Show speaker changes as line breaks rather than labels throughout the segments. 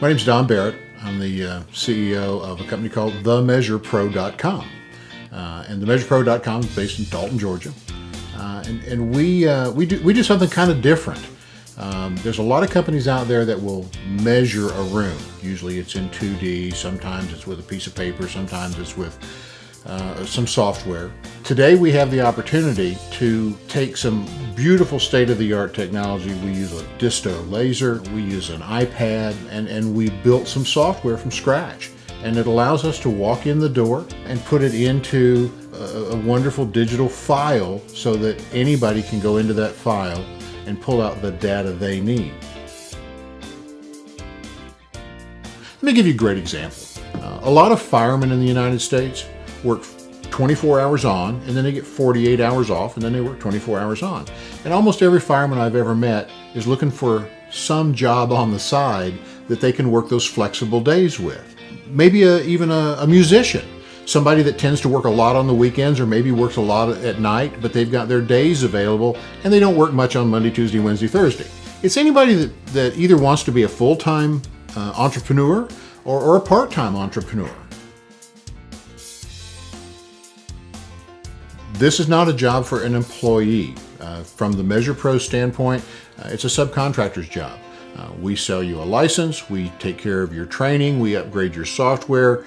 My name's Don Barrett. I'm the CEO of a company called TheMeasurePro.com. And TheMeasurePro.com is based in Dalton, Georgia. And we do something kind of different. There's a lot of companies out there that will measure a room. Usually it's in 2D, sometimes it's with a piece of paper, sometimes it's with some software. Today we have the opportunity to take some beautiful state-of-the-art technology. We use a disto laser, we use an iPad, and we built some software from scratch. And it allows us to walk in the door and put it into a wonderful digital file so that anybody can go into that file and pull out the data they need. Let me give you a great example. A lot of firemen in the United States work 24 hours on, and then they get 48 hours off, and then they work 24 hours on. And almost every fireman I've ever met is looking for some job on the side that they can work those flexible days with. Maybe even a musician, somebody that tends to work a lot on the weekends or maybe works a lot at night, but they've got their days available and they don't work much on Monday, Tuesday, Wednesday, Thursday. It's anybody that either wants to be a full-time entrepreneur or a part-time entrepreneur. This is not a job for an employee. From the MeasurePro standpoint, it's a subcontractor's job. We sell you a license, we take care of your training, we upgrade your software.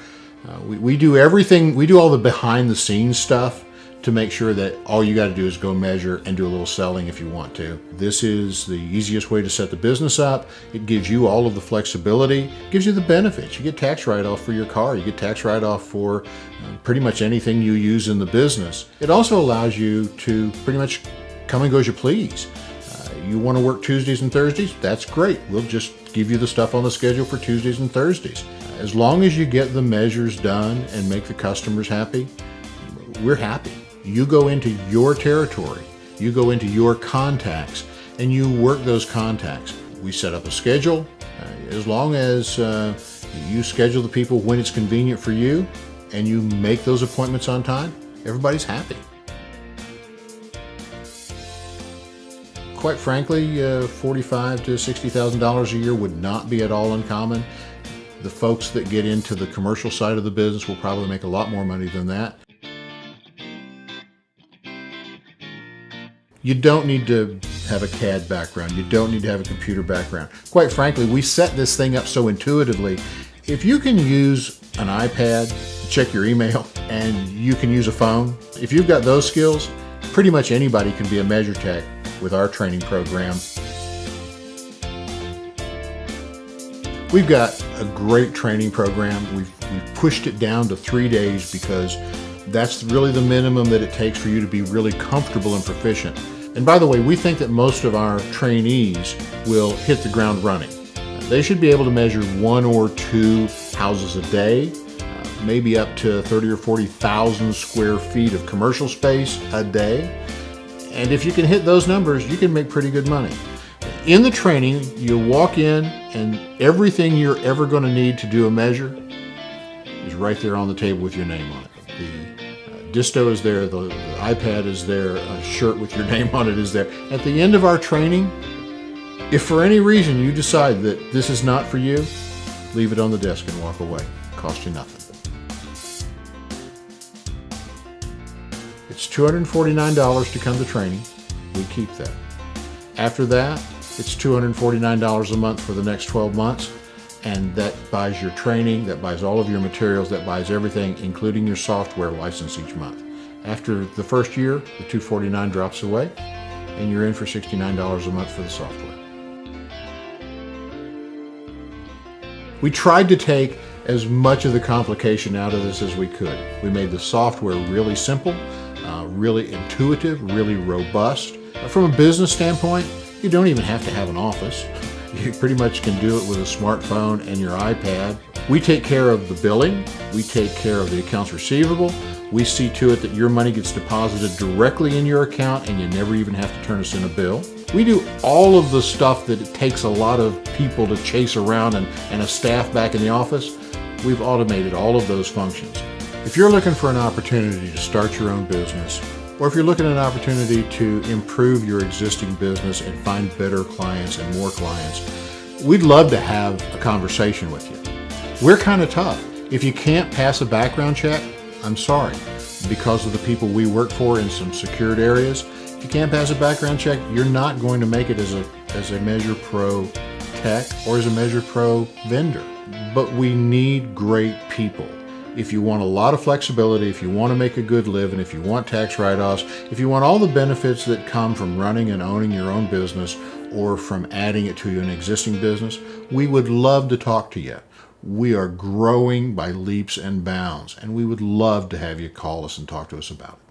We do everything, we do all the behind the scenes stuff to make sure that all you got to do is go measure and do a little selling if you want to. This is the easiest way to set the business up. It gives you all of the flexibility, gives you the benefits. You get tax write-off for your car, you get tax write-off for pretty much anything you use in the business. It also allows you to pretty much come and go as you please. You want to work Tuesdays and Thursdays? That's great. We'll just give you the stuff on the schedule for Tuesdays and Thursdays. As long as you get the measures done and make the customers happy, we're happy. You go into your territory, you go into your contacts, and you work those contacts. We set up a schedule. As long as you schedule the people when it's convenient for you and you make those appointments on time, everybody's happy. Quite frankly, $45,000 to $60,000 a year would not be at all uncommon. The folks that get into the commercial side of the business will probably make a lot more money than that. You don't need to have a CAD background. You don't need to have a computer background. Quite frankly, we set this thing up so intuitively. If you can use an iPad to check your email and you can use a phone, if you've got those skills, pretty much anybody can be a measure tech with our training program. We've got a great training program. We've pushed it down to 3 days because that's really the minimum that it takes for you to be really comfortable and proficient. And by the way, we think that most of our trainees will hit the ground running. They should be able to measure 1 or 2 houses a day, maybe up to 30 or 40,000 square feet of commercial space a day. And if you can hit those numbers, you can make pretty good money. In the training, you walk in and everything you're ever going to need to do a measure is right there on the table with your name on it. The disto is there, the iPad is there, a shirt with your name on it is there. At the end of our training, if for any reason you decide that this is not for you, leave it on the desk and walk away. It costs you nothing. It's $249 to come to training. We keep that. After that, it's $249 a month for the next 12 months. And that buys your training, that buys all of your materials, that buys everything, including your software license each month. After the first year, the $249 drops away, and you're in for $69 a month for the software. We tried to take as much of the complication out of this as we could. We made the software really simple, really intuitive, really robust. From a business standpoint, you don't even have to have an office. You pretty much can do it with a smartphone and your iPad. We take care of the billing. We take care of the accounts receivable. We see to it that your money gets deposited directly in your account and you never even have to turn us in a bill. We do all of the stuff that it takes a lot of people to chase around and a staff back in the office. We've automated all of those functions. If you're looking for an opportunity to start your own business, or if you're looking at an opportunity to improve your existing business and find better clients and more clients, we'd love to have a conversation with you. We're kind of tough. If you can't pass a background check, I'm sorry. Because of the people we work for in some secured areas, if you can't pass a background check, you're not going to make it as a TheMeasurePro tech or as a TheMeasurePro vendor. But we need great people. If you want a lot of flexibility, if you want to make a good living, if you want tax write-offs, if you want all the benefits that come from running and owning your own business or from adding it to an existing business, we would love to talk to you. We are growing by leaps and bounds, and we would love to have you call us and talk to us about it.